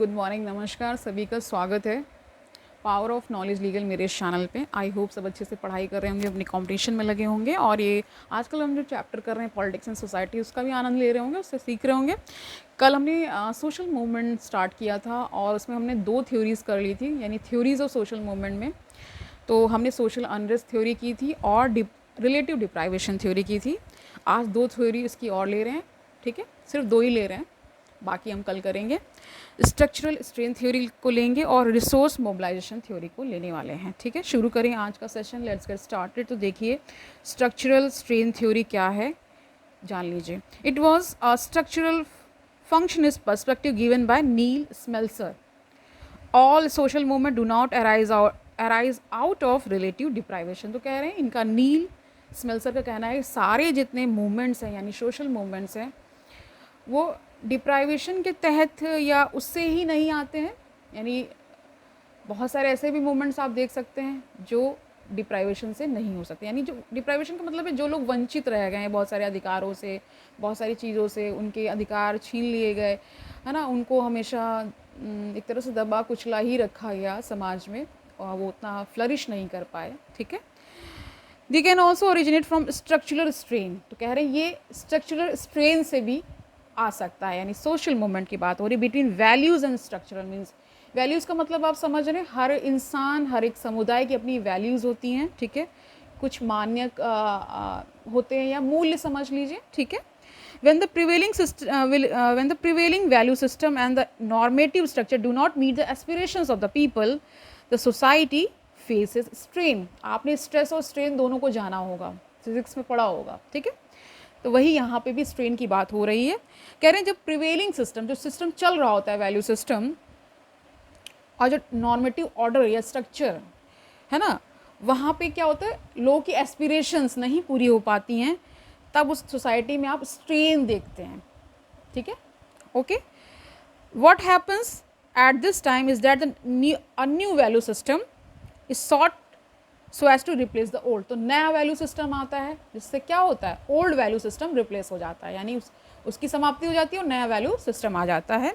Good morning, नमस्कार, सभी का स्वागत है पावर ऑफ नॉलेज लीगल मेरे इस चैनल पे। आई होप सब अच्छे से पढ़ाई कर रहे होंगे, अपनी कंपटीशन में लगे होंगे और ये आजकल हम जो चैप्टर कर रहे हैं पॉलिटिक्स एंड सोसाइटी, उसका भी आनंद ले रहे होंगे, उससे सीख रहे होंगे। कल हमने सोशल मूवमेंट स्टार्ट किया था और उसमें हमने 2 थ्योरीज़ कर ली थी, यानी थ्योरीज़ ऑफ सोशल मूवमेंट में। तो हमने सोशल अनरेस्ट थ्योरी की थी और रिलेटिव डिप्राइवेशन थ्योरी की थी। आज 2 थ्योरी इसकी और ले रहे हैं, ठीक है, सिर्फ 2 ही ले रहे हैं, बाकी हम कल करेंगे। स्ट्रक्चरल स्ट्रेन थ्योरी को लेंगे और रिसोर्स मोबिलाइजेशन थ्योरी को लेने वाले हैं, ठीक है। शुरू करें आज का सेशन, लेट्स गेट स्टार्टेड। तो देखिए स्ट्रक्चरल स्ट्रेन थ्योरी क्या है, जान लीजिए। It was a structural functionalist perspective given by Neil Smelser. All social movement do not arise out of relative deprivation. तो कह रहे हैं, इनका नील स्मेल्सर का कहना है सारे जितने मूवमेंट्स हैं यानी सोशल मूवमेंट्स हैं वो डिप्राइवेशन के तहत या उससे ही नहीं आते हैं। यानी बहुत सारे ऐसे भी मूवमेंट्स आप देख सकते हैं जो डिप्राइवेशन से नहीं हो सकते। यानी जो डिप्राइवेशन का मतलब है जो लोग वंचित रह गए हैं बहुत सारे अधिकारों से, बहुत सारी चीज़ों से, उनके अधिकार छीन लिए गए, है ना, उनको हमेशा एक तरह से दबा कुचला ही रखा गया समाज में और वो उतना फ्लरिश नहीं कर पाए, ठीक है। They can also originate from structural strain. तो कह रहे हैं ये स्ट्रक्चरल स्ट्रेन से भी आ सकता है। यानी सोशल मूवमेंट की बात हो रही between values and structural. Means values का मतलब आप समझ रहे हैं, हर इंसान, हर एक समुदाय की अपनी वैल्यूज़ होती हैं, ठीक है, कुछ मान्य होते हैं या मूल्य समझ लीजिए, ठीक है। when the prevailing value system and the normative structure do not meet the aspirations of the people, the society faces strain। आपने स्ट्रेस और स्ट्रेन दोनों को जाना होगा, फिजिक्स में पढ़ा होगा, ठीक है। तो वही यहाँ पे भी स्ट्रेन की बात हो रही है। कह रहे हैं जब प्रिवेलिंग सिस्टम, जो सिस्टम चल रहा होता है वैल्यू सिस्टम, और जो नॉर्मेटिव ऑर्डर या स्ट्रक्चर है ना, वहाँ पे क्या होता है, लोगों की एस्पिरेशंस नहीं पूरी हो पाती हैं, तब उस सोसाइटी में आप स्ट्रेन देखते हैं, ठीक है, okay. What happens at this time is that a new value system is sought so as to replace the old. तो नया वैल्यू सिस्टम आता है जिससे क्या होता है, ओल्ड वैल्यू सिस्टम रिप्लेस हो जाता है, यानी उसकी समाप्ति हो जाती है और नया वैल्यू सिस्टम आ जाता है।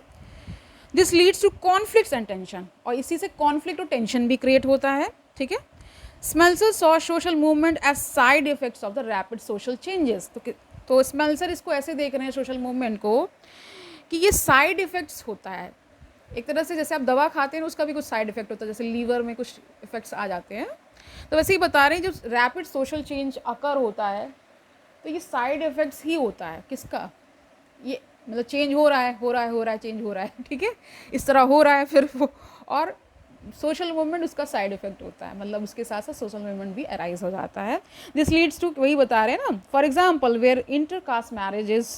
This leads to conflicts and tension, और इसी से कॉन्फ्लिक्ट और टेंशन भी क्रिएट होता है, ठीक है। Smelser saw social movement as side effects of the rapid social changes. तो स्मेल्सर इसको ऐसे देख रहे हैं सोशल मूवमेंट को कि ये साइड इफेक्ट्स होता है। एक तरह से जैसे आप दवा खाते हैं उसका भी कुछ साइड इफेक्ट होता है, जैसे लीवर में कुछ इफेक्ट्स आ जाते हैं, तो वैसे ही बता रहे हैं जो रैपिड सोशल चेंज अकर होता है तो ये साइड इफेक्ट्स ही होता है। किसका, ये मतलब चेंज हो रहा है चेंज हो रहा है, ठीक है, इस तरह हो रहा है फिर वो, और सोशल मूवमेंट उसका साइड इफेक्ट होता है, मतलब उसके साथ साथ सोशल मूवमेंट भी अराइज हो जाता है। दिस लीड्स टू, वही बता रहे हैं ना, for example where intercaste marriage is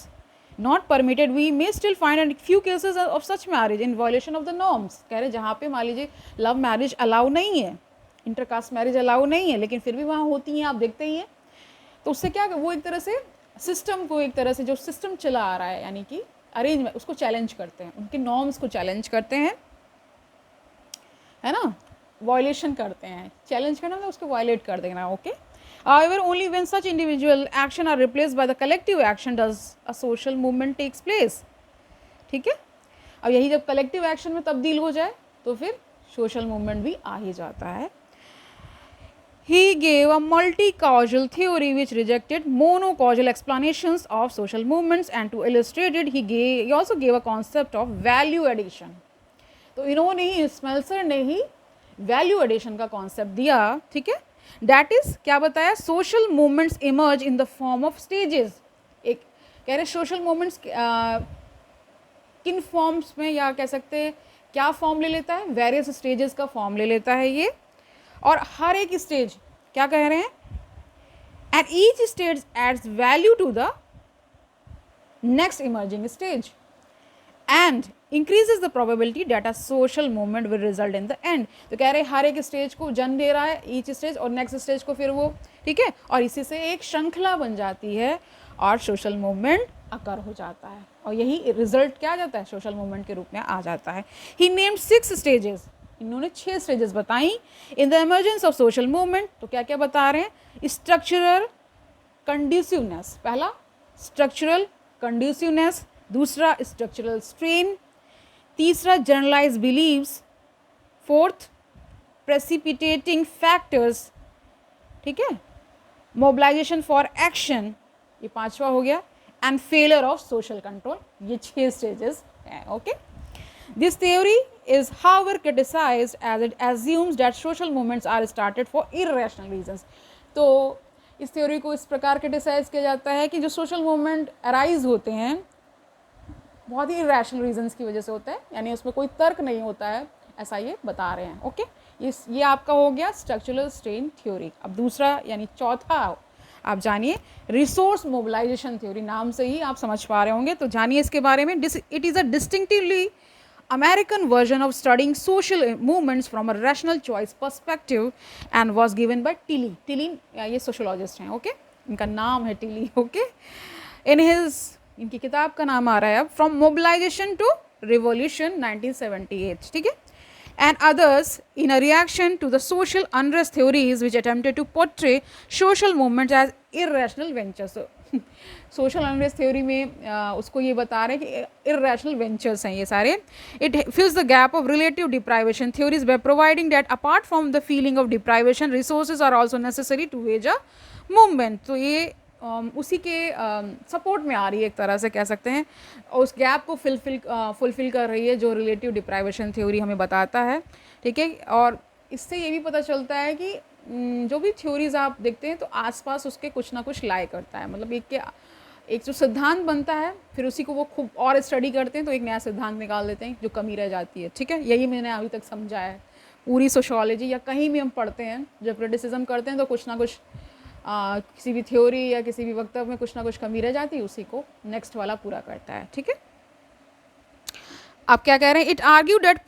not permitted we may still find few cases of such marriage in violation of the norms. कह रहे जहाँ पे मान लीजिए लव मैरिज अलाउ नहीं है, इंटरकास्ट मैरिज अलाउ नहीं है, लेकिन फिर भी वहाँ होती हैं, आप देखते ही हैं। तो उससे क्या, वो एक तरह से सिस्टम को, एक तरह से जो सिस्टम चला आ रहा है यानी कि अरेंजमेंट, उसको चैलेंज करते हैं, उनके नॉर्म्स को चैलेंज करते हैं, है ना, वायलेशन करते हैं। चैलेंज करना मतलब उसको वायलेट कर देना, okay. However, only when such individual action are replaced by the collective action does a social movement takes place, ठीक है। अब यही जब कलेक्टिव एक्शन में तब्दील हो जाए तो फिर सोशल मूवमेंट भी आ ही जाता है। He gave a multi-causal theory which rejected monocausal explanations of social movements, and to illustrate it, he also gave a concept of value addition। तो इन्होंने ही, स्मेल्सर ने ही वैल्यू एडिशन का कॉन्सेप्ट दिया, ठीक है। दैट इज क्या बताया, social movements emerge in the form of stages. एक कह रहे सोशल मूवमेंट्स किन फॉर्म्स में, या कह सकते हैं क्या फॉर्म ले लेता है, वेरियस स्टेजेस का फॉर्म ले लेता है ये, और हर एक स्टेज क्या कह रहे हैं, and each stage adds value to the next emerging stage and increases the probability that a social movement will result in the end। तो कह रहे हर एक स्टेज को जन्म दे रहा है ईच स्टेज, और नेक्स्ट स्टेज को फिर वो, ठीक है, और इसी से एक श्रृंखला बन जाती है और सोशल मूवमेंट अकर हो जाता है, और यही रिजल्ट क्या आ जाता है, सोशल मूवमेंट के रूप में आ जाता है। ही नेम्ड 6 स्टेजेस, इन्होंने 6 स्टेजेस बताई in the emergence of social movement. तो क्या क्या बता रहे हैं, स्ट्रक्चरल कंड्यूसिवनेस, पहला स्ट्रक्चरल कंड्यूसिवनेस, दूसरा स्ट्रक्चरल स्ट्रेन, तीसरा generalised beliefs, fourth precipitating factors, ठीक है, मोबिलाइजेशन फॉर एक्शन, ये पांचवा हो गया, and failure of social control, ये 6 स्टेजेस हैं. Okay, this theory is however criticized as it assumes that social movements are started for irrational reasons. तो इस थ्योरी को इस प्रकार क्रिटिसाइज किया जाता है कि जो सोशल मूवमेंट अराइज होते हैं बहुत ही इरेशनल रीजंस की वजह से होता है, यानी उसमें कोई तर्क नहीं होता है, ऐसा ये बता रहे हैं. ओके, ये आपका हो गया स्ट्रक्चरल स्ट्रेन थ्योरी. अब दूसरा यानी चौथा आप जानिए रिसोर्स मोबिलाइजेशन थ्योरी. नाम से ही आप समझ पा रहे होंगे, तो जानिए इसके बारे में. It is a distinctively American version of studying social movements from a rational choice perspective and was given by Tilly. Tilly ये sociologist हैं, okay? इनका नाम है Tilly, okay? इनकी किताब का नाम आ रहा है अब From Mobilization to Revolution 1978, ठीक है? And others in a reaction to the social unrest theories which attempted to portray social movements as irrational ventures. Social unrest theory में उसको ये बता रहे हैं कि इररेशनल वेंचर्स हैं ये सारे. It fills the gap of relative deprivation theories by providing that apart from the feeling of deprivation resources are also necessary to wage a movement. तो ये उसी के सपोर्ट में आ रही है, एक तरह से कह सकते हैं, और उस गैप को फुलफिल कर रही है जो रिलेटिव डिप्राइवेशन थ्योरी हमें बताता है, ठीक है. और इससे ये भी पता चलता है कि जो भी थ्योरीज आप देखते हैं तो आसपास उसके कुछ ना कुछ लाई करता है, मतलब एक जो सिद्धांत बनता है फिर उसी को वो खूब और स्टडी करते हैं तो एक नया सिद्धांत निकाल देते हैं जो कमी रह जाती है, ठीक है. यही मैंने अभी तक समझा है. पूरी सोशियोलॉजी या कहीं भी हम पढ़ते हैं जब क्रिटिसिज्म करते हैं तो कुछ ना कुछ किसी भी थ्योरी या किसी भी वक्तव्य में कुछ ना कुछ कमी रह जाती है, उसी को नेक्स्ट वाला पूरा करता है, ठीक है. आप क्या कह रहे हैं? It argue that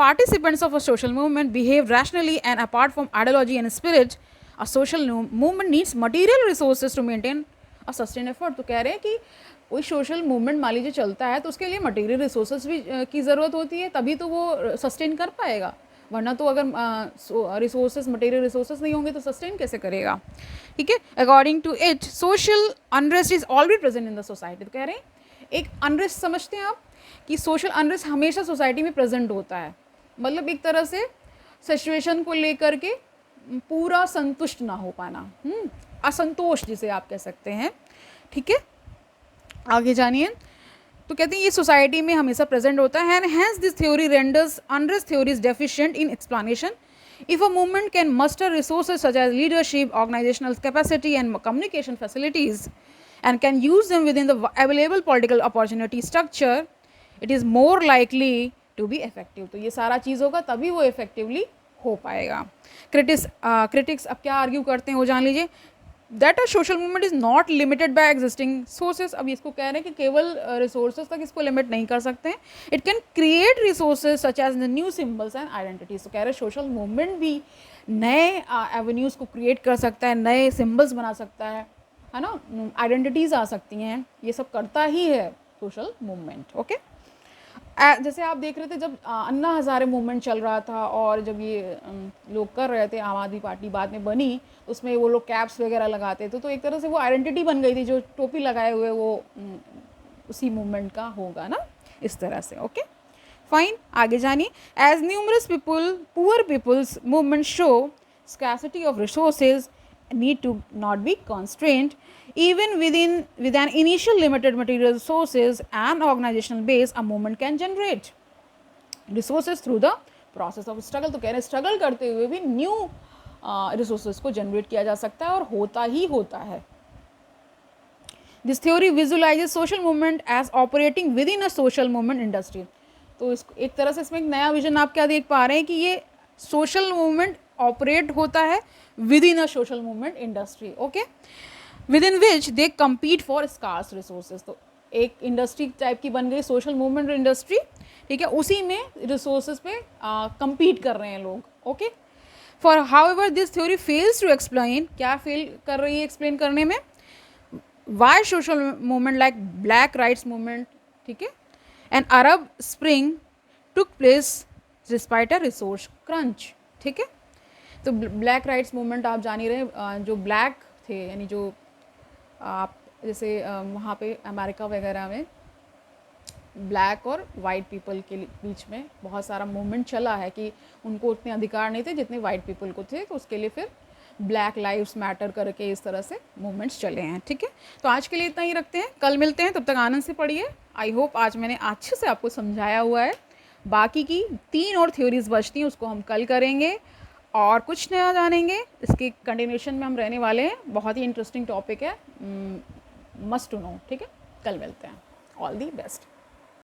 participants of a social movement behave rationally and apart from ideology and spirit, a social movement needs material resources to maintain a sustained effort. तो कह रहे हैं कि कोई सोशल मूवमेंट मान लीजिए चलता है तो उसके लिए मटेरियल रिसोर्सेज भी की ज़रूरत होती है, तभी तो वो सस्टेन कर पाएगा, वरना तो अगर रिसोर्सेज मटेरियल रिसोर्सेज नहीं होंगे तो सस्टेन कैसे करेगा, ठीक है. According to it social unrest is already present in the society. तो कह रहे हैं एक अनरेस्ट समझते हैं आप कि सोशल अनरेस्ट हमेशा सोसाइटी में प्रेजेंट होता है, मतलब एक तरह से सिचुएशन को लेकर के पूरा संतुष्ट ना हो पाना, असंतोष जिसे आप कह सकते हैं, ठीक है. आगे जानिए. तो कहते हैं ये सोसाइटी में हमेशा प्रेजेंट होता है. And hence this theory renders unrest theories deficient in explanation. If a movement can muster resources such as leadership, organisational capacity and communication facilities and can use them within the available political opportunity structure, it is more likely to be effective. तो ये सारा चीज़ होगा तभी वो effectively हो पाएगा. critics अब क्या आर्ग्यू करते हैं वो जान लीजिए. That a social movement is not limited by existing sources. अब इसको कह रहे हैं कि केवल resources तक इसको लिमिट नहीं कर सकते हैं. It can create resources such as the new symbols and identities. तो कह रहे हैं social movement भी नए avenues को create कर सकता है, नए symbols बना सकता है ना, आइडेंटिटीज़ आ सकती हैं, ये सब करता ही है सोशल मूवमेंट. ओके, जैसे आप देख रहे थे जब अन्ना हज़ारे मूवमेंट चल रहा था और जब ये लोग कर रहे थे, आम आदमी पार्टी बाद में बनी, उसमें वो लोग कैप्स वगैरह लगाते थे, तो एक तरह से वो आइडेंटिटी बन गई थी, जो टोपी लगाए हुए वो उसी मूवमेंट का होगा ना, इस तरह से. ओके फाइन, आगे जानिए. As numerous poor people's movement show scarcity of resources need to not be constrained even with an initial limited material sources and organizational base. A movement can generate resources through the process of struggle. तो कह रहे हैं struggle करते हुए भी new resources को generate किया जा सकता है और होता ही होता है. This theory visualises social movement as operating within a social movement industry. तो इसको एक तरह से इसमें एक नया विजन आप क्या देख पा रहे हैं कि ये सोशल मूवमेंट ऑपरेट होता है within a social movement industry. Okay, within which they compete for scarce resources. तो एक इंडस्ट्री टाइप की बन गई सोशल मूवमेंट इंडस्ट्री, ठीक है, उसी में रिसोर्सेज पे कम्पीट कर रहे हैं लोग. Okay, for however this theory fails to explain, क्या फेल कर रही है एक्सप्लेन करने में, why social movement like black rights movement, ठीक है, and Arab Spring took place despite a resource crunch. ठीक है, तो ब्लैक राइट्स मूवमेंट आप जान ही रहे, जो ब्लैक थे यानी जो आप जैसे वहाँ पे अमेरिका वगैरह में ब्लैक और वाइट पीपल के बीच में बहुत सारा मूवमेंट चला है कि उनको उतने अधिकार नहीं थे जितने वाइट पीपल को थे, तो उसके लिए फिर ब्लैक लाइव्स मैटर करके इस तरह से मूवमेंट्स चले हैं। ठीक है, तो आज के लिए इतना ही रखते हैं, कल मिलते हैं, तब तक आनंद से पढ़िए। आई होप आज मैंने अच्छे से आपको समझाया हुआ है। बाकी की 3 और थ्योरीज बचती हैं, उसको हम कल करेंगे और कुछ नया जानेंगे। इसके कंटिन्यूशन में हम रहने वाले हैं, बहुत ही इंटरेस्टिंग टॉपिक है, मस्ट टू नो। ठीक है, कल मिलते हैं। All the best.